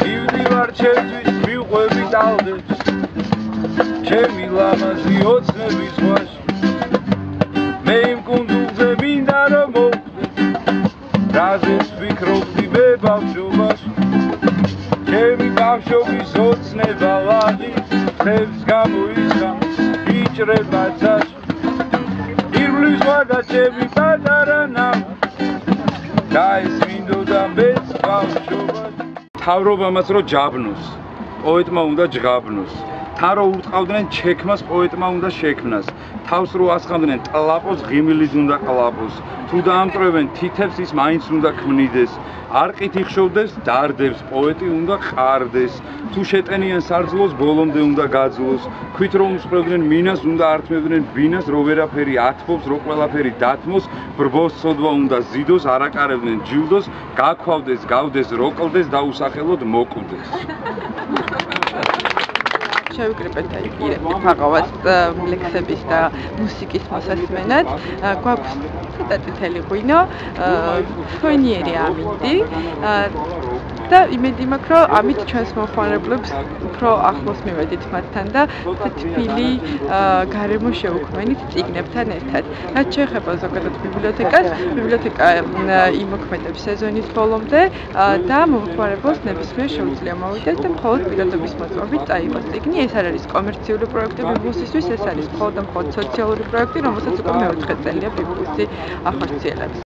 მივდივარ ჩემთვის მიყვებით ალდებს ჩემი ლამაზი ოცნების ზღვაში მე იმ კუნძულზე მინდა რომ მოვხვდე რაზეც ვფიქრობდი მე ბავშვობაში ჩემი ბავშვობის ოცნება ლაღი ხებს გამოისხა იჭრება ძაში ირმლის ზღვა და ჩემი პატარა ნავი და ეს მინდოდა მეც ბავშვობაში თავრობამაც რო ჯაბნოს პოეტმა უნდა ჯღაბნოს თან რო ურტყავდნენ ჩექმას პოეტმა უნდა შექმნას თავს რო ასხამდნენ ტლაპოს ღიმილიც უნდა ყლაპოს თუ დაამტვრევენ თითებს ის მაინც უნდა ქმნიდეს არ ყითიხშოვდეს დარდებს პოეტი უნდა ყარდეს თუ შეტენიან სარძლოს ბოლომდე უნდა გაძლოს ქვით რომ უსწრებდნენ მინას უნდა ართმევდნენ ბინას რო ვერაფერი ათბობს რო ყველაფერი დათმოს ბრბოს ცოდვა უნდა ზიდოს არაკარებდნენ ჯილდოს გაქვავდეს გავდეს რო კლდეს და უსახელოდ მოკვდეს შევიკრიბეთ ირეკლი ფაყავას ლექსების და მუსიკის მოსასმენად გვაქვს ცოტა ღვინო მშვენიერი ამინდი და იმედი მაქვს რომ ამით ჩვენს მოხმარებლებს უფრო ახლოს მივედით მათთან და თბილი გარემო შევქმნით წიგნებთან ერთად. რაც შეეხება ზოგადად ბიბლიოთეკას, ბიბლიოთეკა იმოქმედებს სეზონის ბოლომდე და მომხმარებელს ნებისმიერ შეუძლია მოვიდეს და მხოლოდ პირადობის მოწმობით წაიღოს წიგნი. ეს არ არის კომერციული პროექტი ბიბლიუსისთვის, ეს არის მხოლოდ და მხოლოდ სოციალური პროექტი, რომელსაც უკვე მე-4 წელია ბიბლიუსი ახორციელებს.